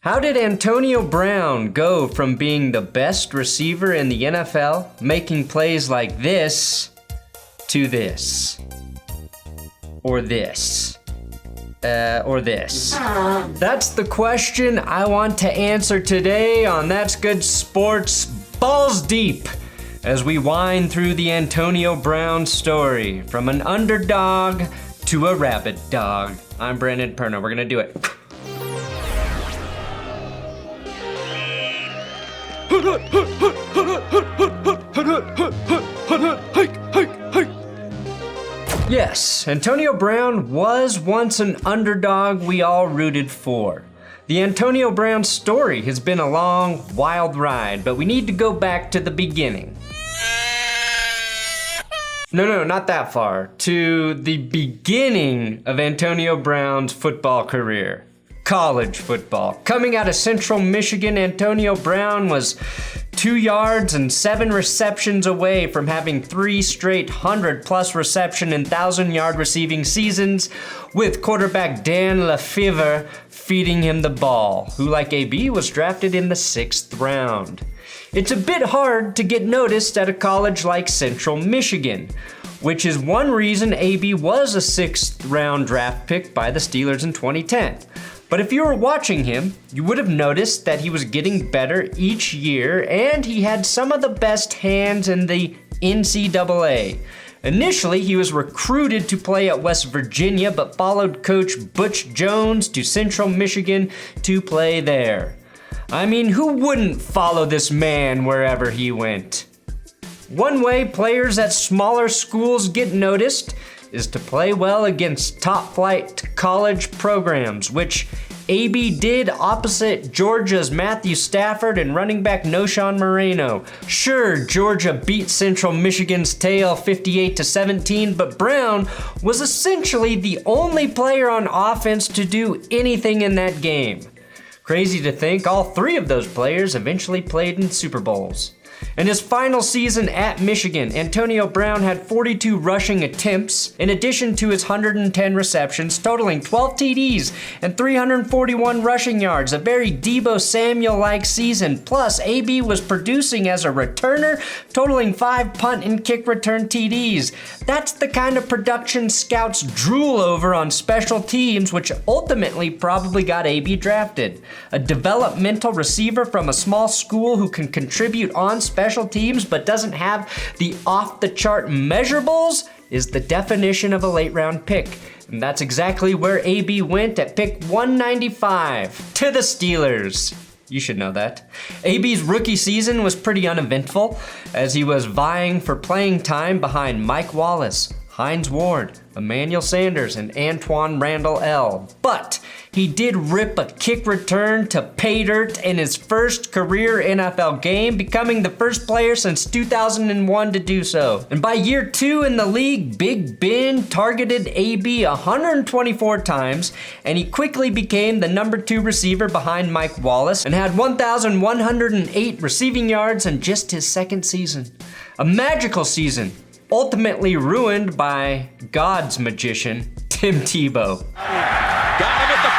How did Antonio Brown go from being the best receiver in the NFL, making plays like this, to this? Or this? Or this? That's the question I want to answer today on That's Good Sports Balls Deep, as we wind through the Antonio Brown story from an underdog to a rabid dog. I'm Brandon Perna. We're gonna do it. Yes, Antonio Brown was once an underdog we all rooted for. The Antonio Brown story has been a long, wild ride, but we need to go back to the beginning. No, not that far. To the beginning of Antonio Brown's football career. College football. Coming out of Central Michigan, Antonio Brown was 2 yards and 7 receptions away from having 3 straight 100-plus reception and 1,000-yard receiving seasons, with quarterback Dan Lefevre feeding him the ball, who, like AB, was drafted in the 6th round. It's a bit hard to get noticed at a college like Central Michigan, which is one reason AB was a 6th round draft pick by the Steelers in 2010. But if you were watching him, you would have noticed that he was getting better each year, and he had some of the best hands in the NCAA. Initially, he was recruited to play at West Virginia, but followed Coach Butch Jones to Central Michigan to play there. I mean, who wouldn't follow this man wherever he went? One way players at smaller schools get noticed is to play well against top-flight college programs, which AB did opposite Georgia's Matthew Stafford and running back Noshawn Moreno. Sure, Georgia beat Central Michigan's tail 58-17, but Brown was essentially the only player on offense to do anything in that game. Crazy to think all 3 of those players eventually played in Super Bowls. In his final season at Michigan, Antonio Brown had 42 rushing attempts, in addition to his 110 receptions, totaling 12 TDs and 341 rushing yards, a very Deebo Samuel-like season. Plus, AB was producing as a returner, totaling 5 punt and kick return TDs. That's the kind of production scouts drool over on special teams, which ultimately probably got AB drafted. A developmental receiver from a small school who can contribute on special teams but doesn't have the off-the-chart measurables is the definition of a late-round pick. And that's exactly where AB went at pick 195, to the Steelers. You should know that. AB's rookie season was pretty uneventful, as he was vying for playing time behind Mike Wallace, Hines Ward, Emmanuel Sanders, and Antoine Randall L. But he did rip a kick return to pay dirt in his first career NFL game, becoming the first player since 2001 to do so. And by year 2 in the league, Big Ben targeted AB 124 times, and he quickly became the number 2 receiver behind Mike Wallace and had 1,108 receiving yards in just his 2nd season. A magical season, ultimately ruined by God's magician, Tim Tebow. Got him at the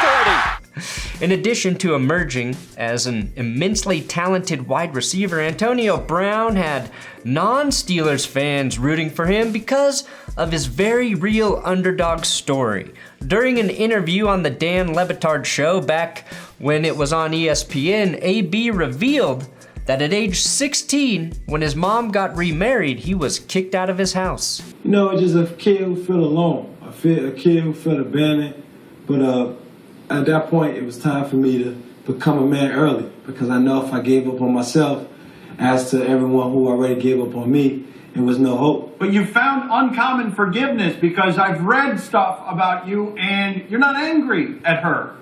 40. In addition to emerging as an immensely talented wide receiver, Antonio Brown had non-Steelers fans rooting for him because of his very real underdog story. During an interview on the Dan Le Batard show back when it was on ESPN, AB revealed that at age 16, when his mom got remarried, he was kicked out of his house. You know, just a kid who felt alone, a kid who felt abandoned. But at that point, it was time for me to become a man early, because I know if I gave up on myself, as to everyone who already gave up on me, there was no hope. But you found uncommon forgiveness, because I've read stuff about you and you're not angry at her.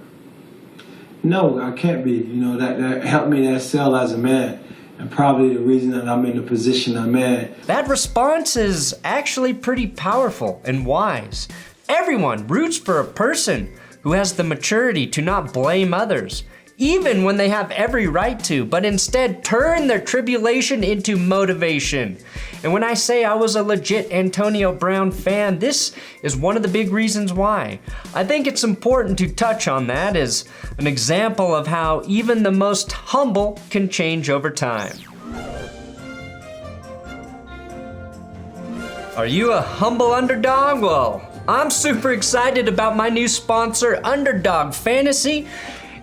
No, I can't be. You know, that helped me to excel as a man, and probably the reason that I'm in the position I'm in. That response is actually pretty powerful and wise. Everyone roots for a person who has the maturity to not blame others, even when they have every right to, but instead turn their tribulation into motivation. And when I say I was a legit Antonio Brown fan, this is one of the big reasons why. I think it's important to touch on that as an example of how even the most humble can change over time. Are you a humble underdog? Well, I'm super excited about my new sponsor, Underdog Fantasy.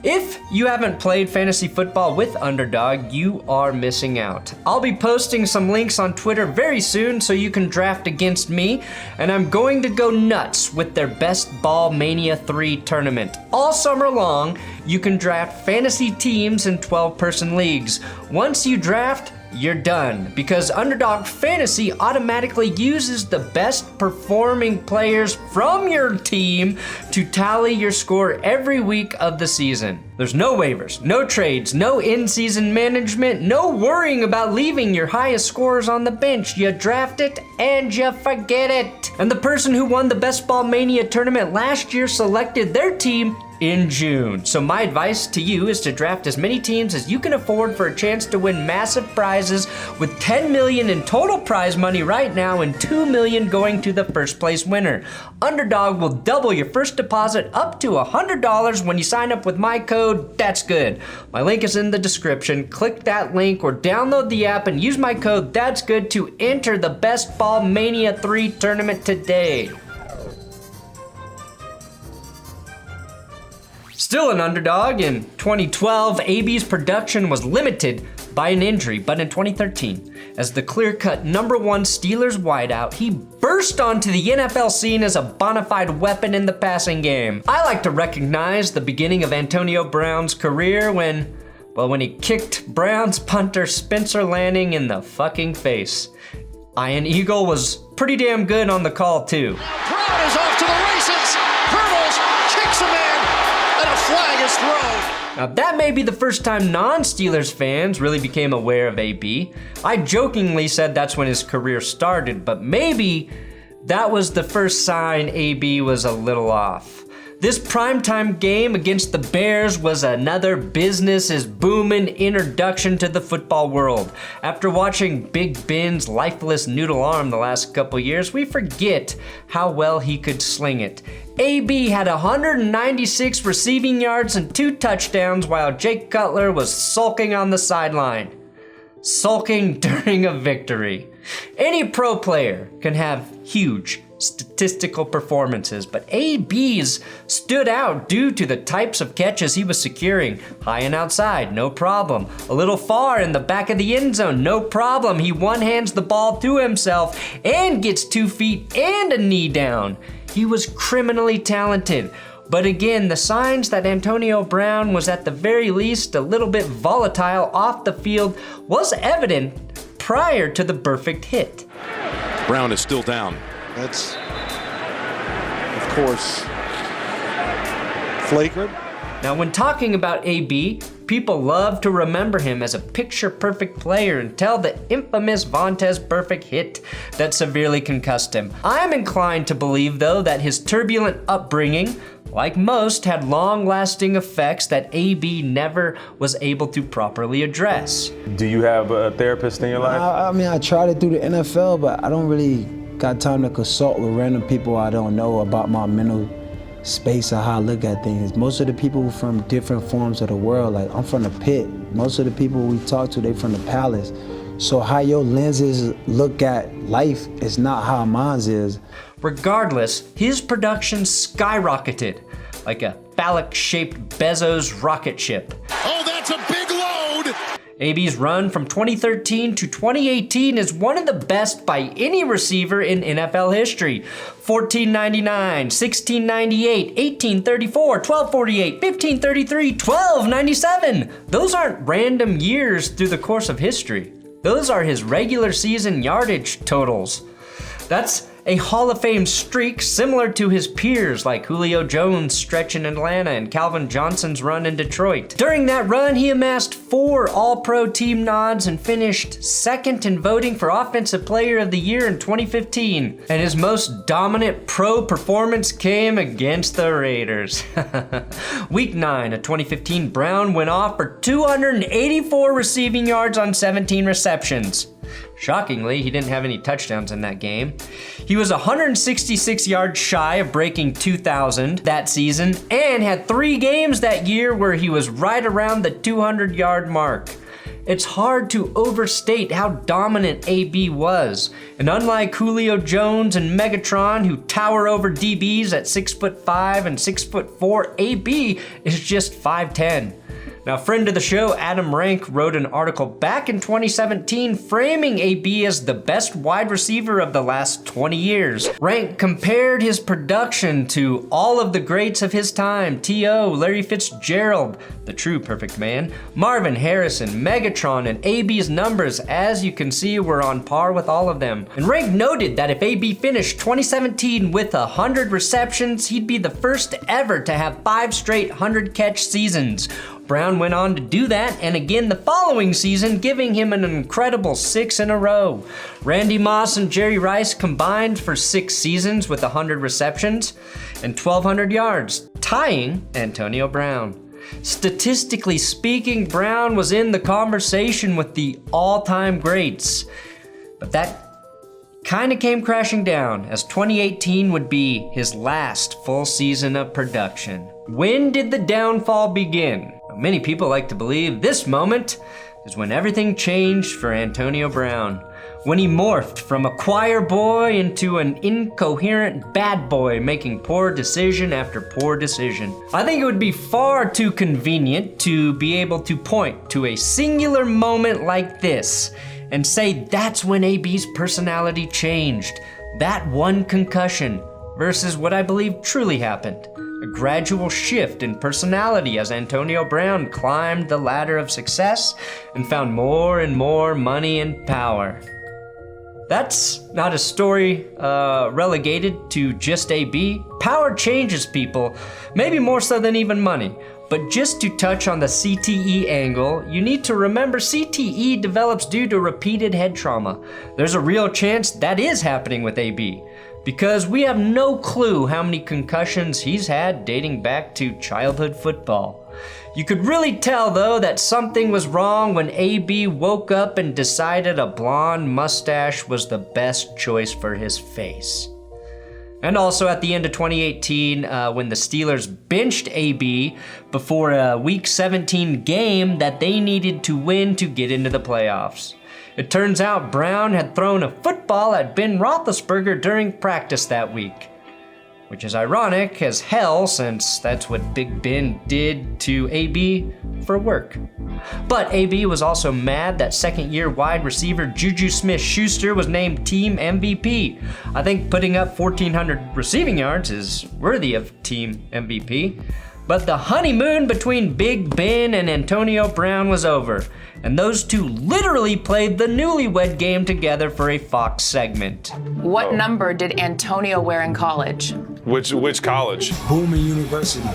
If you haven't played fantasy football with Underdog, you are missing out. I'll be posting some links on Twitter very soon so you can draft against me, and I'm going to go nuts with their Best Ball Mania 3 tournament. All summer long, you can draft fantasy teams in 12-person leagues. Once you draft, you're done, because Underdog Fantasy automatically uses the best performing players from your team to tally your score every week of the season. There's no waivers, no trades, no in-season management, no worrying about leaving your highest scorers on the bench. You draft it and you forget it. And the person who won the Best Ball Mania tournament last year selected their team in June. So my advice to you is to draft as many teams as you can afford for a chance to win massive prizes, with $10 million in total prize money right now and $2 million going to the first place winner. Underdog will double your first deposit up to $100 when you sign up with my code THATSGOOD. My link is in the description. Click that link or download the app and use my code THATSGOOD to enter the Best Ball Mania 3 tournament today. Still an underdog, in 2012, AB's production was limited by an injury, but in 2013, as the clear-cut number 1 Steelers wideout, he burst onto the NFL scene as a bona fide weapon in the passing game. I like to recognize the beginning of Antonio Brown's career when he kicked Browns punter Spencer Lanning in the fucking face. Ian Eagle was pretty damn good on the call too. Brown is off to the races. Hurdles, kicks a man, and a flag is thrown. Now that may be the first time non-Steelers fans really became aware of AB. I jokingly said that's when his career started, but maybe that was the first sign AB was a little off. This primetime game against the Bears was another business is booming introduction to the football world. After watching Big Ben's lifeless noodle arm the last couple years, we forget how well he could sling it. AB had 196 receiving yards and 2 touchdowns while Jake Cutler was sulking on the sideline. Sulking during a victory. Any pro player can have huge statistical performances, but AB's stood out due to the types of catches he was securing. High and outside, no problem. A little far in the back of the end zone, no problem. He one-hands the ball to himself and gets 2 feet and a knee down. He was criminally talented. But again, the signs that Antonio Brown was at the very least a little bit volatile off the field was evident prior to the perfect hit. Brown is still down. That's, of course, flagrant. Now, when talking about AB, people love to remember him as a picture-perfect player until the infamous Vontaze perfect hit that severely concussed him. I'm inclined to believe, though, that his turbulent upbringing, like most, had long-lasting effects that AB never was able to properly address. Do you have a therapist in your life? I mean, I tried it through the NFL, but I don't really got time to consult with random people I don't know about my mental space or how I look at things. Most of the people from different forms of the world, like I'm from the pit. Most of the people we talk to, they from the palace. So how your lenses look at life is not how mine's is. Regardless, his production skyrocketed like a phallic-shaped Bezos rocket ship. Oh, that's a big load! AB's run from 2013 to 2018 is one of the best by any receiver in NFL history. 1499, 1698, 1834, 1248, 1533, 1297. Those aren't random years through the course of history. Those are his regular season yardage totals. That's a Hall of Fame streak similar to his peers like Julio Jones' stretch in Atlanta and Calvin Johnson's run in Detroit. During that run, he amassed 4 All-Pro team nods and finished second in voting for Offensive Player of the Year in 2015. And his most dominant pro performance came against the Raiders. Week 9 of 2015, Brown went off for 284 receiving yards on 17 receptions. Shockingly, he didn't have any touchdowns in that game. He was 166 yards shy of breaking 2,000 that season and had 3 games that year where he was right around the 200-yard mark. It's hard to overstate how dominant AB was. And unlike Julio Jones and Megatron, who tower over DBs at 6'5" and 6'4", AB is just 5'10". Now, friend of the show, Adam Rank, wrote an article back in 2017 framing AB as the best wide receiver of the last 20 years. Rank compared his production to all of the greats of his time: T.O., Larry Fitzgerald, the true perfect man, Marvin Harrison, Megatron, and AB's numbers, as you can see, were on par with all of them. And Rank noted that if AB finished 2017 with 100 receptions, he'd be the first ever to have 5 straight 100-catch seasons. Brown went on to do that, and again the following season, giving him an incredible 6 in a row. Randy Moss and Jerry Rice combined for 6 seasons with 100 receptions and 1,200 yards, tying Antonio Brown. Statistically speaking, Brown was in the conversation with the all-time greats, but that kind of came crashing down, as 2018 would be his last full season of production. When did the downfall begin? Many people like to believe this moment is when everything changed for Antonio Brown, when he morphed from a choir boy into an incoherent bad boy, making poor decision after poor decision. I think it would be far too convenient to be able to point to a singular moment like this and say that's when AB's personality changed, that one concussion, versus what I believe truly happened: a gradual shift in personality as Antonio Brown climbed the ladder of success and found more and more money and power. That's not a story relegated to just AB. Power changes people, maybe more so than even money. But just to touch on the CTE angle, you need to remember CTE develops due to repeated head trauma. There's a real chance that is happening with AB, because we have no clue how many concussions he's had dating back to childhood football. You could really tell, though, that something was wrong when AB woke up and decided a blonde mustache was the best choice for his face. And also at the end of 2018, when the Steelers benched AB before a Week 17 game that they needed to win to get into the playoffs. It turns out Brown had thrown a football at Ben Roethlisberger during practice that week, which is ironic as hell since that's what Big Ben did to AB for work. But AB was also mad that second-year wide receiver Juju Smith-Schuster was named team MVP. I think putting up 1,400 receiving yards is worthy of team MVP. But the honeymoon between Big Ben and Antonio Brown was over, and those two literally played the newlywed game together for a Fox segment. What number did Antonio wear in college? Which college? Boomin University.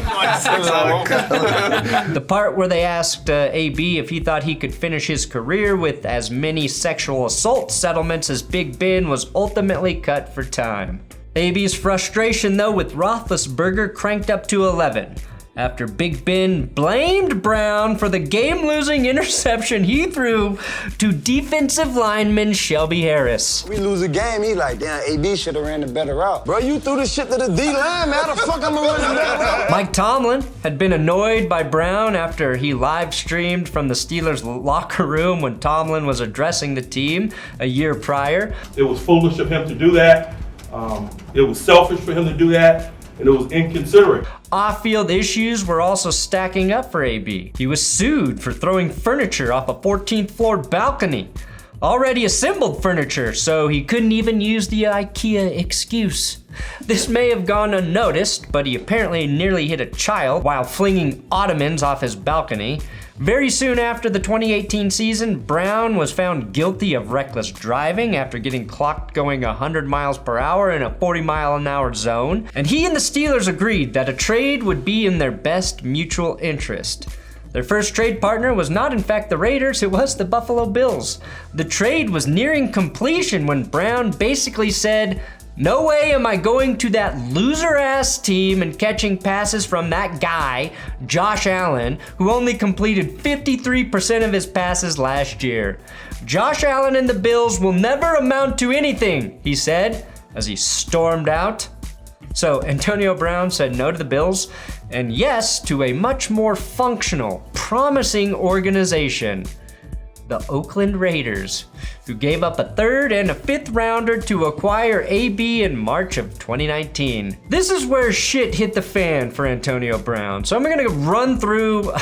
The part where they asked AB if he thought he could finish his career with as many sexual assault settlements as Big Ben was ultimately cut for time. AB's frustration, though, with Roethlisberger cranked up to 11. After Big Ben blamed Brown for the game-losing interception he threw to defensive lineman Shelby Harris. We lose a game, he like, damn, AB should have ran the better route. Bro, you threw the shit to the D-line, man. How the fuck I'm gonna run the better route? Mike Tomlin had been annoyed by Brown after he live-streamed from the Steelers' locker room when Tomlin was addressing the team a year prior. It was foolish of him to do that. It was selfish for him to do that, and it was inconsiderate. Off-field issues were also stacking up for AB. He was sued for throwing furniture off a 14th floor balcony. already assembled furniture, so he couldn't even use the IKEA excuse. This may have gone unnoticed, but he apparently nearly hit a child while flinging ottomans off his balcony. Very soon after the 2018 season, Brown was found guilty of reckless driving after getting clocked going 100 miles per hour in a 40-mile-an-hour zone, and he and the Steelers agreed that a trade would be in their best mutual interest. Their first trade partner was not in fact the Raiders, it was the Buffalo Bills. The trade was nearing completion when Brown basically said, "No way am I going to that loser-ass team and catching passes from that guy, Josh Allen, who only completed 53% of his passes last year. Josh Allen and the Bills will never amount to anything," he said as he stormed out. So Antonio Brown said no to the Bills and yes to a much more functional, promising organization, the Oakland Raiders, who gave up a 3rd and a 5th rounder to acquire AB in March of 2019. This is where shit hit the fan for Antonio Brown. So I'm gonna run through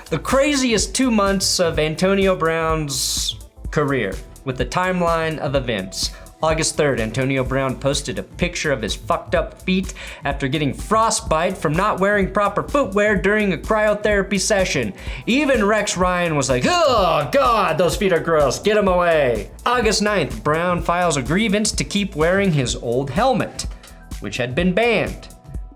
the craziest 2 months of Antonio Brown's career with the timeline of events. August 3rd, Antonio Brown posted a picture of his fucked up feet after getting frostbite from not wearing proper footwear during a cryotherapy session. Even Rex Ryan was like, "Oh God, those feet are gross, get them away." August 9th, Brown files a grievance to keep wearing his old helmet, which had been banned.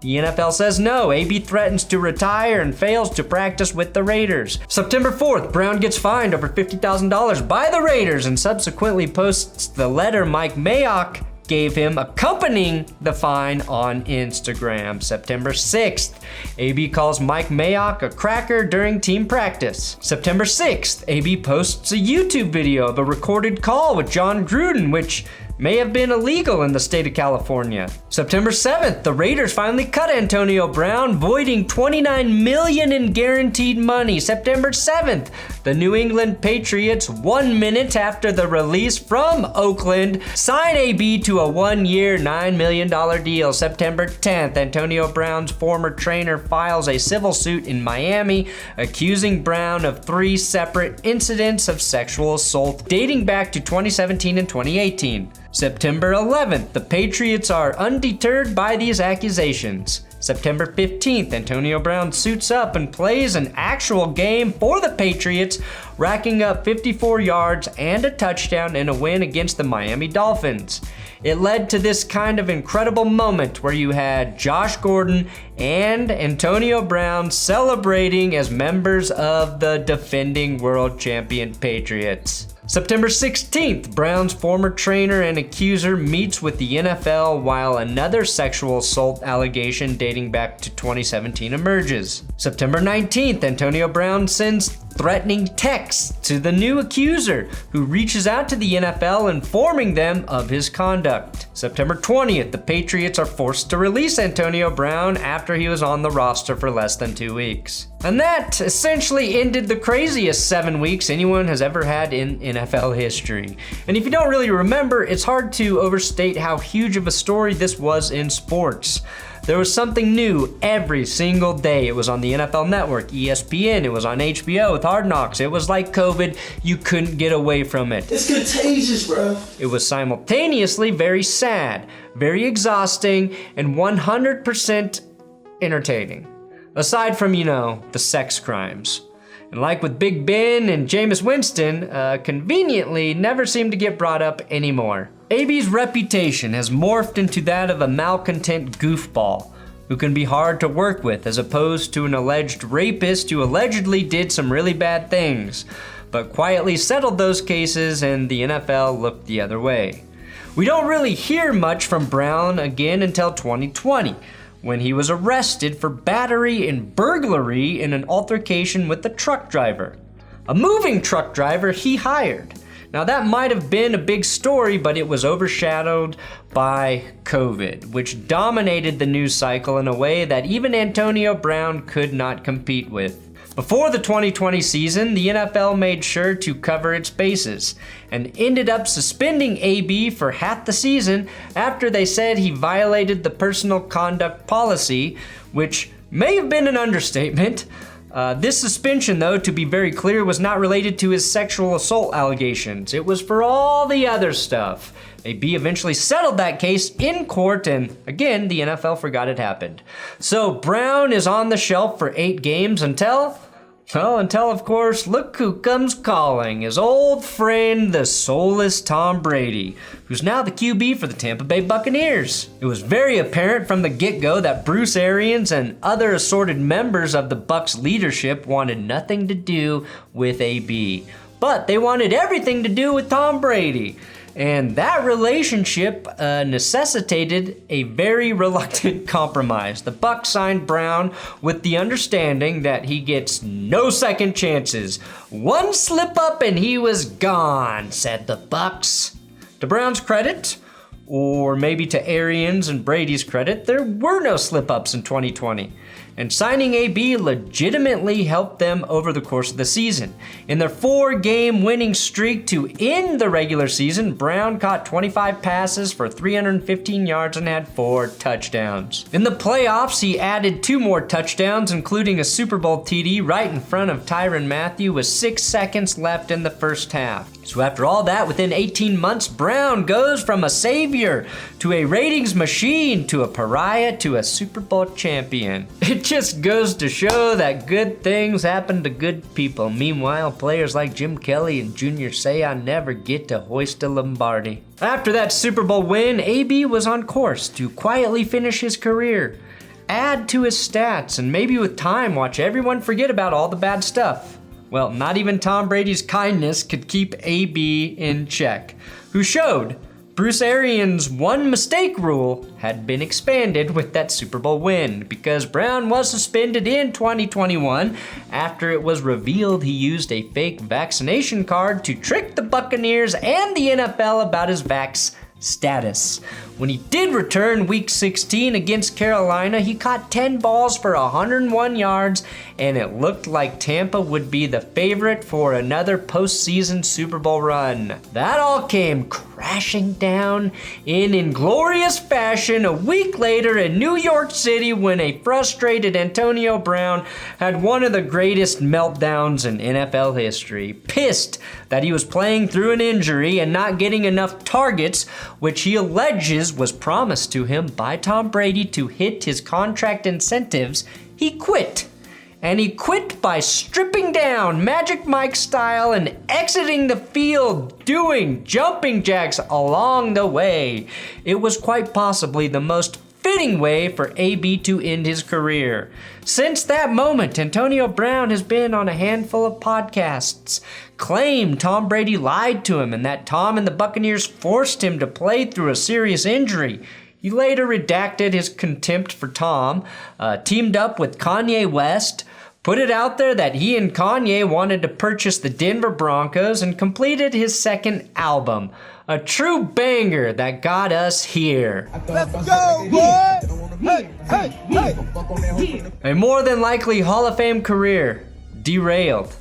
The NFL says no. AB threatens to retire and fails to practice with the Raiders. September 4th, Brown gets fined over $50,000 by the Raiders and subsequently posts the letter Mike Mayock gave him accompanying the fine on Instagram. September 6th, AB calls Mike Mayock a cracker during team practice. September 6th, AB posts a YouTube video of a recorded call with John Gruden, which may have been illegal in the state of California. September 7th, the Raiders finally cut Antonio Brown, voiding $29 million in guaranteed money. September 7th, the New England Patriots, 1 minute after the release from Oakland, sign AB to a 1-year, $9 million deal. September 10th, Antonio Brown's former trainer files a civil suit in Miami, accusing Brown of 3 separate incidents of sexual assault dating back to 2017 and 2018. September 11th, the Patriots are undeterred by these accusations. September 15th, Antonio Brown suits up and plays an actual game for the Patriots, racking up 54 yards and a touchdown in a win against the Miami Dolphins. It led to this kind of incredible moment where you had Josh Gordon and Antonio Brown celebrating as members of the defending world champion Patriots. September 16th, Brown's former trainer and accuser meets with the NFL while another sexual assault allegation dating back to 2017 emerges. September 19th, Antonio Brown sends threatening texts to the new accuser, who reaches out to the NFL informing them of his conduct. September 20th, the Patriots are forced to release Antonio Brown after he was on the roster for less than 2 weeks. And that essentially ended the craziest 7 weeks anyone has ever had in NFL history. And if you don't really remember, it's hard to overstate how huge of a story this was in sports. There was something new every single day. It was on the NFL Network, ESPN, it was on HBO with Hard Knocks. It was like COVID, you couldn't get away from it. It's contagious, bro. It was simultaneously very sad, very exhausting, and 100% entertaining. Aside from, the sex crimes. And like with Big Ben and Jameis Winston, conveniently never seem to get brought up anymore. AB's reputation has morphed into that of a malcontent goofball who can be hard to work with, as opposed to an alleged rapist who allegedly did some really bad things, but quietly settled those cases and the NFL looked the other way. We don't really hear much from Brown again until 2020, when he was arrested for battery and burglary in an altercation with a truck driver. A moving truck driver he hired. Now that might have been a big story, but it was overshadowed by COVID, which dominated the news cycle in a way that even Antonio Brown could not compete with. Before the 2020 season, the NFL made sure to cover its bases and ended up suspending AB for half the season after they said he violated the personal conduct policy, which may have been an understatement. This suspension, though, to be very clear, was not related to his sexual assault allegations. It was for all the other stuff. AB eventually settled that case in court, and again, the NFL forgot it happened. So Brown is on the shelf for 8 games until, of course, look who comes calling, his old friend, the soulless Tom Brady, who's now the QB for the Tampa Bay Buccaneers. It was very apparent from the get-go that Bruce Arians and other assorted members of the Bucs leadership wanted nothing to do with AB, but they wanted everything to do with Tom Brady. And that relationship necessitated a very reluctant compromise. The Bucs signed Brown with the understanding that he gets no second chances. One slip up and he was gone, said the Bucs. To Brown's credit, or maybe to Arians and Brady's credit, there were no slip-ups in 2020. And signing AB legitimately helped them over the course of the season. In their 4-game winning streak to end the regular season, Brown caught 25 passes for 315 yards and had 4 touchdowns. In the playoffs, he added 2 more touchdowns, including a Super Bowl TD right in front of Tyrann Mathieu with 6 seconds left in the first half. So after all that, within 18 months, Brown goes from a savior to a ratings machine to a pariah to a Super Bowl champion. It just goes to show that good things happen to good people. Meanwhile, players like Jim Kelly and Junior Seau never get to hoist a Lombardi. After that Super Bowl win, AB was on course to quietly finish his career, add to his stats, and maybe with time watch everyone forget about all the bad stuff. Well, not even Tom Brady's kindness could keep AB in check, who showed Bruce Arians' one mistake rule had been expanded with that Super Bowl win, because Brown was suspended in 2021 after it was revealed he used a fake vaccination card to trick the Buccaneers and the NFL about his vax status. When he did return week 16 against Carolina, he caught 10 balls for 101 yards, and it looked like Tampa would be the favorite for another postseason Super Bowl run. That all came crashing down in inglorious fashion a week later in New York City when a frustrated Antonio Brown had one of the greatest meltdowns in NFL history, pissed that he was playing through an injury and not getting enough targets, which he alleges was promised to him by Tom Brady to hit his contract incentives. He quit. And he quit by stripping down Magic Mike style and exiting the field, doing jumping jacks along the way. It was quite possibly the most fitting way for AB to end his career. Since that moment, Antonio Brown has been on a handful of podcasts, claimed Tom Brady lied to him and that Tom and the Buccaneers forced him to play through a serious injury. He later redacted his contempt for Tom, teamed up with Kanye West, put it out there that he and Kanye wanted to purchase the Denver Broncos, and completed his second album, a true banger that got us here. Let's go, boy! Hey, hey, hey! A more than likely Hall of Fame career derailed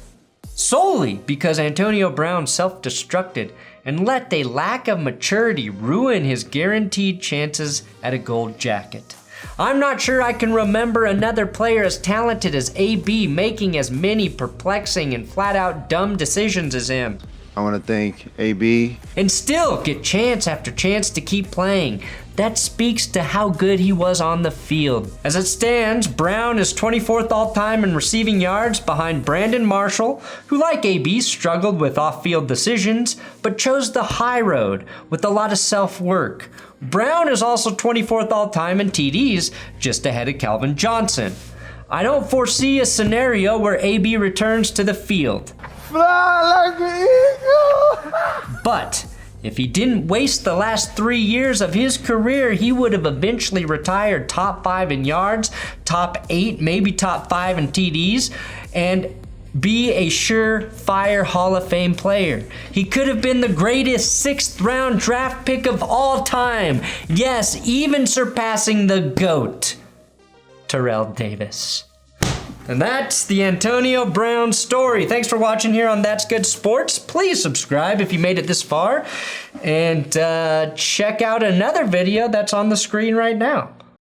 solely because Antonio Brown self-destructed and let a lack of maturity ruin his guaranteed chances at a gold jacket. I'm not sure I can remember another player as talented as AB making as many perplexing and flat-out dumb decisions as him. I want to thank AB. And still get chance after chance to keep playing. That speaks to how good he was on the field. As it stands, Brown is 24th all-time in receiving yards behind Brandon Marshall, who like AB struggled with off-field decisions, but chose the high road with a lot of self-work. Brown is also 24th all-time in TDs, just ahead of Calvin Johnson. I don't foresee a scenario where AB returns to the field. Fly like an eagle! But if he didn't waste the last 3 years of his career, he would have eventually retired top 5 in yards, top 8, maybe top 5 in TDs, and be a surefire Hall of Fame player. He could have been the greatest 6th round draft pick of all time. Yes, even surpassing the GOAT, Terrell Davis. And that's the Antonio Brown story. Thanks for watching here on That's Good Sports. Please subscribe if you made it this far. And check out another video that's on the screen right now.